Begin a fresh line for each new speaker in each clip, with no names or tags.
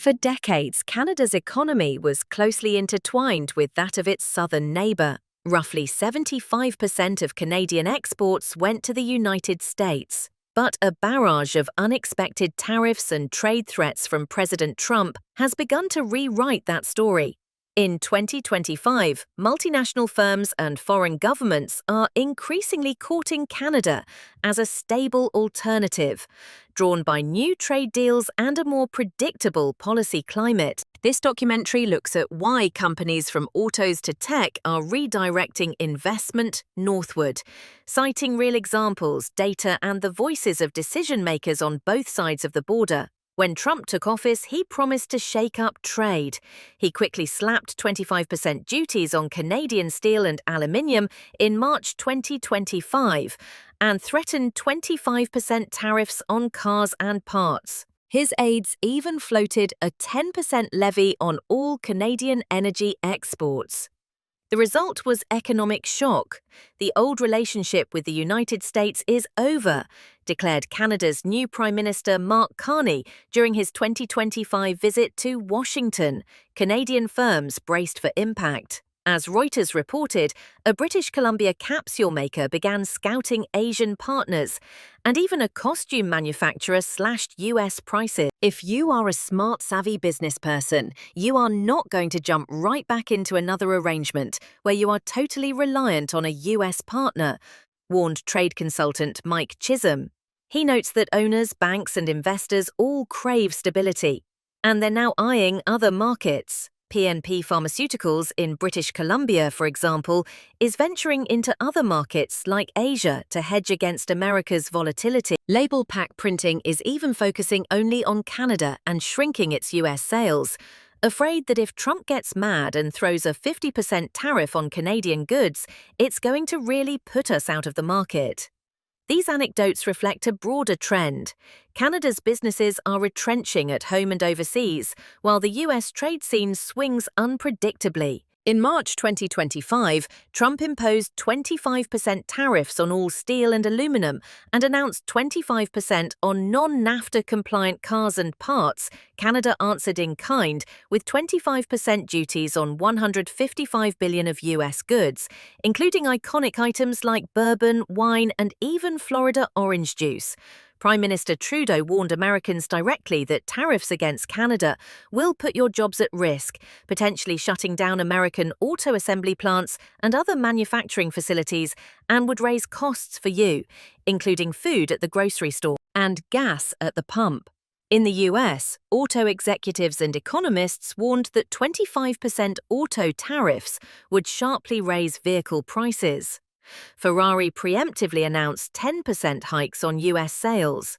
For decades, Canada's economy was closely intertwined with that of its southern neighbour. Roughly 75% of Canadian exports went to the United States. But a barrage of unexpected tariffs and trade threats from President Trump has begun to rewrite that story. In 2025, multinational firms and foreign governments are increasingly courting Canada as a stable alternative, drawn by new trade deals and a more predictable policy climate. This documentary looks at why companies from autos to tech are redirecting investment northward, citing real examples, data, and the voices of decision-makers on both sides of the border. When Trump took office, he promised to shake up trade. He quickly slapped 25% duties on Canadian steel and aluminium in March 2025 and threatened 25% tariffs on cars and parts. His aides even floated a 10% levy on all Canadian energy exports. The result was economic shock. The old relationship with the United States is over, declared Canada's new Prime Minister Mark Carney during his 2025 visit to Washington. Canadian firms braced for impact. As Reuters reported, a British Columbia capsule maker began scouting Asian partners, and even a costume manufacturer slashed US prices. If you are a smart, savvy business person, you are not going to jump right back into another arrangement where you are totally reliant on a US partner, warned trade consultant Mike Chisholm. He notes that owners, banks, and investors all crave stability, and they're now eyeing other markets. PNP Pharmaceuticals in British Columbia, for example, is venturing into other markets like Asia to hedge against America's volatility. Label pack printing is even focusing only on Canada and shrinking its US sales, afraid that if Trump gets mad and throws a 50% tariff on Canadian goods, it's going to really put us out of the market. These anecdotes reflect a broader trend. Canada's businesses are retrenching at home and overseas, while the US trade scene swings unpredictably. In March 2025, Trump imposed 25% tariffs on all steel and aluminum and announced 25% on non-NAFTA compliant cars and parts. Canada answered in kind with 25% duties on $155 billion of US goods, including iconic items like bourbon, wine, and even Florida orange juice. Prime Minister Trudeau warned Americans directly that tariffs against Canada will put your jobs at risk, potentially shutting down American auto assembly plants and other manufacturing facilities, and would raise costs for you, including food at the grocery store and gas at the pump. In the US, auto executives and economists warned that 25% auto tariffs would sharply raise vehicle prices. Ferrari preemptively announced 10% hikes on US sales.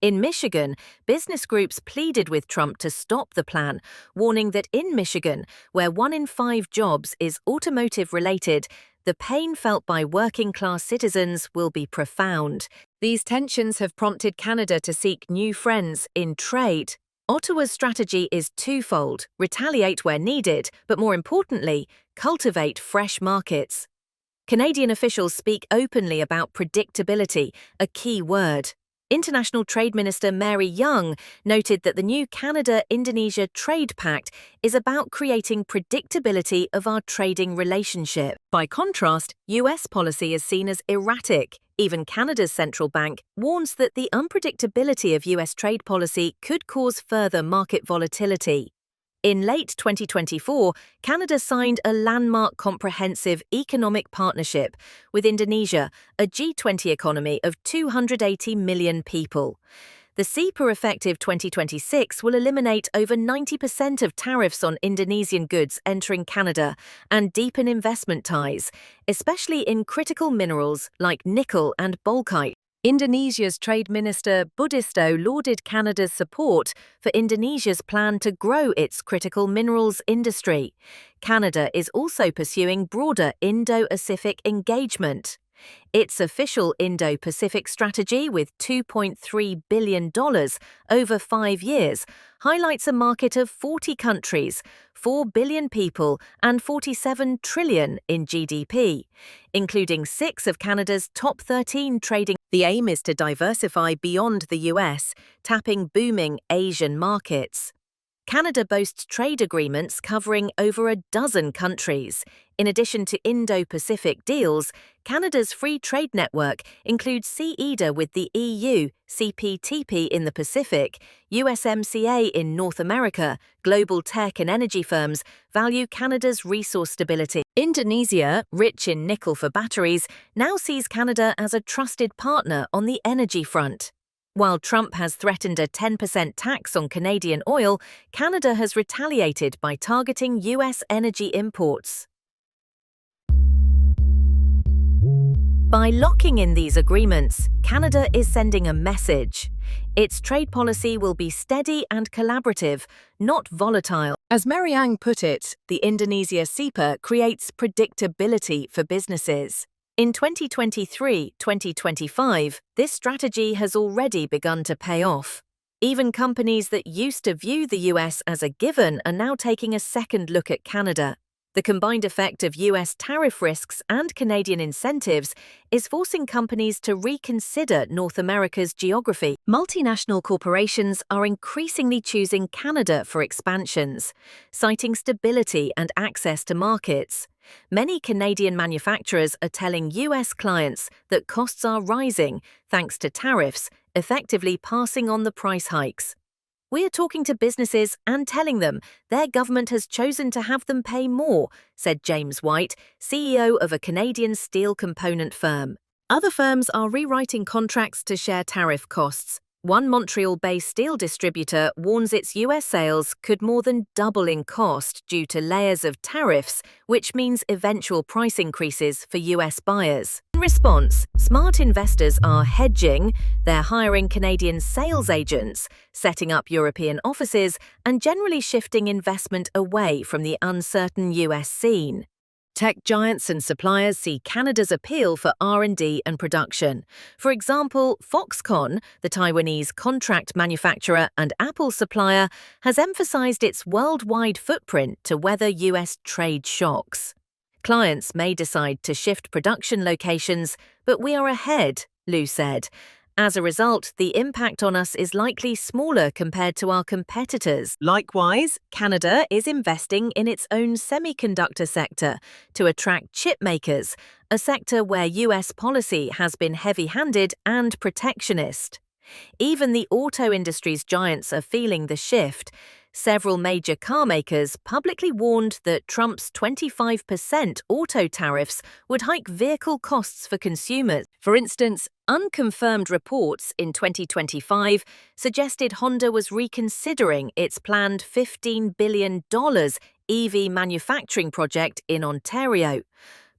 In Michigan, business groups pleaded with Trump to stop the plan, warning that in Michigan, where 1 in 5 jobs is automotive-related, the pain felt by working-class citizens will be profound. These tensions have prompted Canada to seek new friends in trade. Ottawa's strategy is twofold: retaliate where needed, but more importantly, cultivate fresh markets. Canadian officials speak openly about predictability, a key word. International Trade Minister Mary Young noted that the new Canada-Indonesia Trade Pact is about creating predictability of our trading relationship. By contrast, US policy is seen as erratic. Even Canada's central bank warns that the unpredictability of US trade policy could cause further market volatility. In late 2024, Canada signed a landmark comprehensive economic partnership with Indonesia, a G20 economy of 280 million people. The CEPA effective 2026 will eliminate over 90% of tariffs on Indonesian goods entering Canada and deepen investment ties, especially in critical minerals like nickel and bauxite. Indonesia's Trade Minister Budisto lauded Canada's support for Indonesia's plan to grow its critical minerals industry. Canada is also pursuing broader Indo-Pacific engagement. Its official Indo-Pacific strategy, with $2.3 billion over 5 years, highlights a market of 40 countries, 4 billion people, and 47 trillion in GDP, including 6 of Canada's top 13 trading. The aim is to diversify beyond the US, tapping booming Asian markets. Canada boasts trade agreements covering over a dozen countries. In addition to Indo-Pacific deals, Canada's free trade network includes CEDA with the EU, CPTP in the Pacific, USMCA in North America. Global tech and energy firms value Canada's resource stability. Indonesia, rich in nickel for batteries, now sees Canada as a trusted partner on the energy front. While Trump has threatened a 10% tax on Canadian oil, Canada has retaliated by targeting US energy imports. By locking in these agreements, Canada is sending a message. Its trade policy will be steady and collaborative, not volatile. As Mariang put it, the Indonesia CEPA creates predictability for businesses. In 2023-2025, this strategy has already begun to pay off. Even companies that used to view the US as a given are now taking a second look at Canada. The combined effect of US tariff risks and Canadian incentives is forcing companies to reconsider North America's geography. Multinational corporations are increasingly choosing Canada for expansions, citing stability and access to markets. Many Canadian manufacturers are telling US clients that costs are rising thanks to tariffs, effectively passing on the price hikes. "We are talking to businesses and telling them their government has chosen to have them pay more," said James White, CEO of a Canadian steel component firm. Other firms are rewriting contracts to share tariff costs. One Montreal-based steel distributor warns its US sales could more than double in cost due to layers of tariffs, which means eventual price increases for US buyers. In response, smart investors are hedging. They're hiring Canadian sales agents, setting up European offices, and generally shifting investment away from the uncertain US scene. Tech giants and suppliers see Canada's appeal for R&D and production. For example, Foxconn, the Taiwanese contract manufacturer and Apple supplier, has emphasized its worldwide footprint to weather US trade shocks. "Clients may decide to shift production locations, but we are ahead," Liu said. "As a result, the impact on us is likely smaller compared to our competitors." Likewise, Canada is investing in its own semiconductor sector to attract chip makers, a sector where US policy has been heavy-handed and protectionist. Even the auto industry's giants are feeling the shift. Several major car makers publicly warned that Trump's 25% auto tariffs would hike vehicle costs for consumers. For instance, unconfirmed reports in 2025 suggested Honda was reconsidering its planned $15 billion EV manufacturing project in Ontario,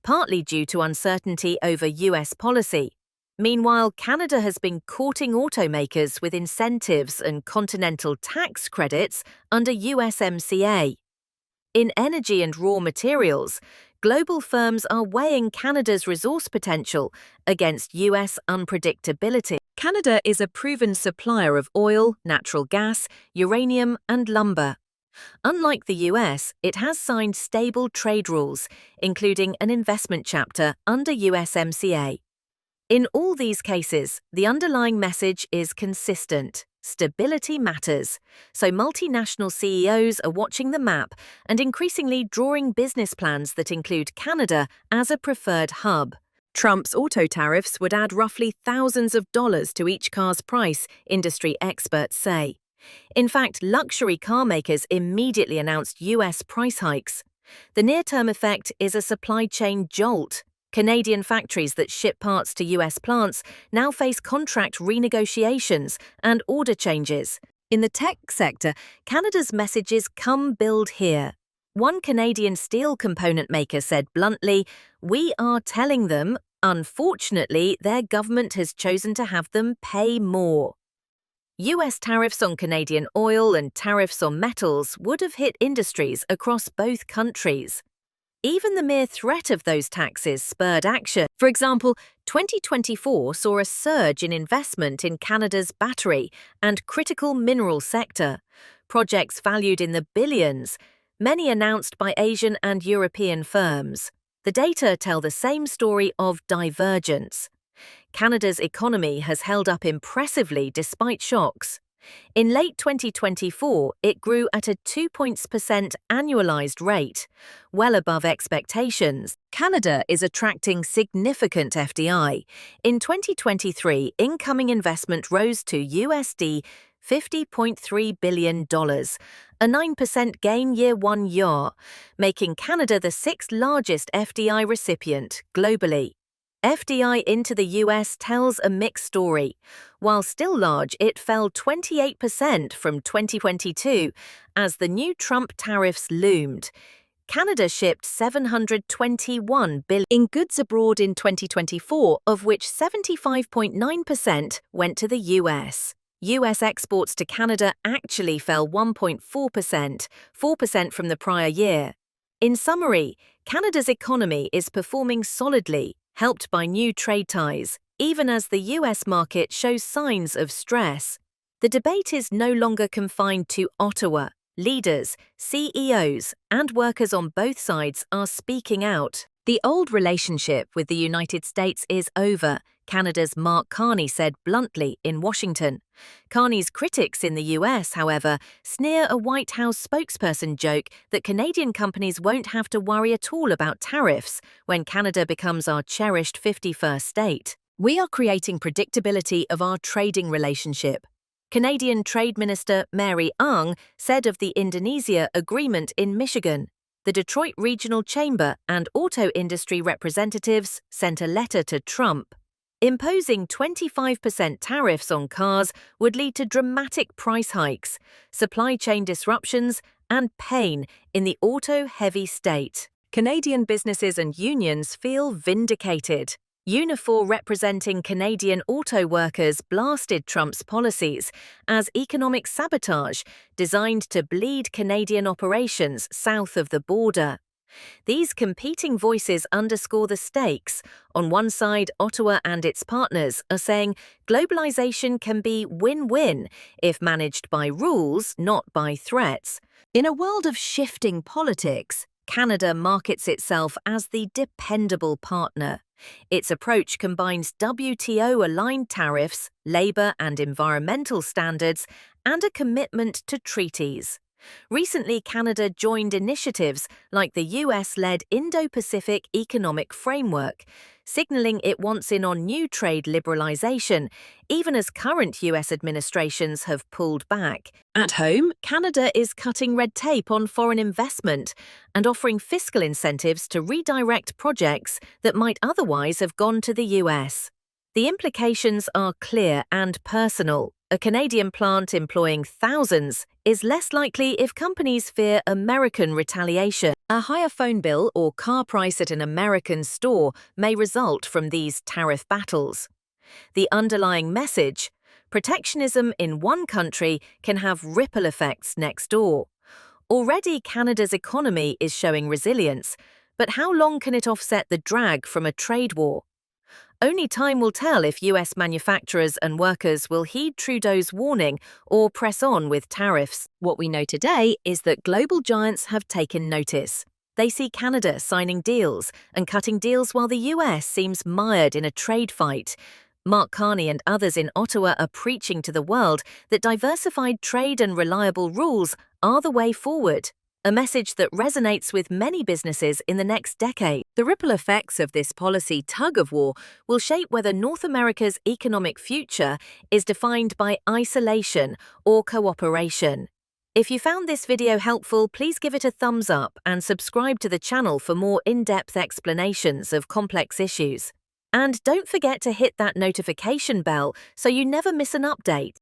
partly due to uncertainty over US policy. Meanwhile, Canada has been courting automakers with incentives and continental tax credits under USMCA. In energy and raw materials, global firms are weighing Canada's resource potential against US unpredictability. Canada is a proven supplier of oil, natural gas, uranium, and lumber. Unlike the US, it has signed stable trade rules, including an investment chapter under USMCA. In all these cases, the underlying message is consistent. Stability matters. So multinational CEOs are watching the map and increasingly drawing business plans that include Canada as a preferred hub. Trump's auto tariffs would add roughly thousands of dollars to each car's price, industry experts say. In fact, luxury car makers immediately announced US price hikes. The near-term effect is a supply chain jolt. Canadian factories that ship parts to US plants now face contract renegotiations and order changes. In the tech sector, Canada's message is "Come build here." One Canadian steel component maker said bluntly, "We are telling them, unfortunately, their government has chosen to have them pay more." US tariffs on Canadian oil and tariffs on metals would have hit industries across both countries. Even the mere threat of those taxes spurred action. For example, 2024 saw a surge in investment in Canada's battery and critical mineral sector. Projects valued in the billions, many announced by Asian and European firms. The data tell the same story of divergence. Canada's economy has held up impressively despite shocks. In late 2024, it grew at a 2% annualized rate, well above expectations. Canada is attracting significant FDI. In 2023, incoming investment rose to USD $50.3 billion, a 9% gain year-on-year, making Canada the sixth largest FDI recipient globally. FDI into the US tells a mixed story. While still large, it fell 28% from 2022 as the new Trump tariffs loomed. Canada shipped $721 billion in goods abroad in 2024, of which 75.9% went to the US. US exports to Canada actually fell 1.4%, 4% from the prior year. In summary, Canada's economy is performing solidly, helped by new trade ties, even as the US market shows signs of stress. The debate is no longer confined to Ottawa. Leaders, CEOs, and workers on both sides are speaking out. The old relationship with the United States is over, Canada's Mark Carney said bluntly in Washington. Carney's critics in the US, however, sneer a White House spokesperson joke that Canadian companies won't have to worry at all about tariffs when Canada becomes our cherished 51st state. We are creating predictability of our trading relationship. Canadian Trade Minister Mary Ang said of the Indonesia agreement in Michigan. The Detroit Regional Chamber and auto industry representatives sent a letter to Trump. Imposing 25% tariffs on cars would lead to dramatic price hikes, supply chain disruptions, and pain in the auto-heavy state. Canadian businesses and unions feel vindicated. Unifor, representing Canadian auto workers, blasted Trump's policies as economic sabotage designed to bleed Canadian operations south of the border. These competing voices underscore the stakes. On one side, Ottawa and its partners are saying globalization can be win-win if managed by rules, not by threats. In a world of shifting politics, Canada markets itself as the dependable partner. Its approach combines WTO-aligned tariffs, labor and environmental standards, and a commitment to treaties. Recently, Canada joined initiatives like the US-led Indo-Pacific Economic Framework, signaling it wants in on new trade liberalization, even as current US administrations have pulled back. At home, Canada is cutting red tape on foreign investment and offering fiscal incentives to redirect projects that might otherwise have gone to the US. The implications are clear and personal. A Canadian plant employing thousands is less likely if companies fear American retaliation. A higher phone bill or car price at an American store may result from these tariff battles. The underlying message: protectionism in one country can have ripple effects next door. Already, Canada's economy is showing resilience, but how long can it offset the drag from a trade war? Only time will tell if US manufacturers and workers will heed Trudeau's warning or press on with tariffs. What we know today is that global giants have taken notice. They see Canada signing deals and cutting deals while the US seems mired in a trade fight. Mark Carney and others in Ottawa are preaching to the world that diversified trade and reliable rules are the way forward. A message that resonates with many businesses in the next decade. The ripple effects of this policy tug-of-war will shape whether North America's economic future is defined by isolation or cooperation. If you found this video helpful, please give it a thumbs up and subscribe to the channel for more in-depth explanations of complex issues. And don't forget to hit that notification bell so you never miss an update.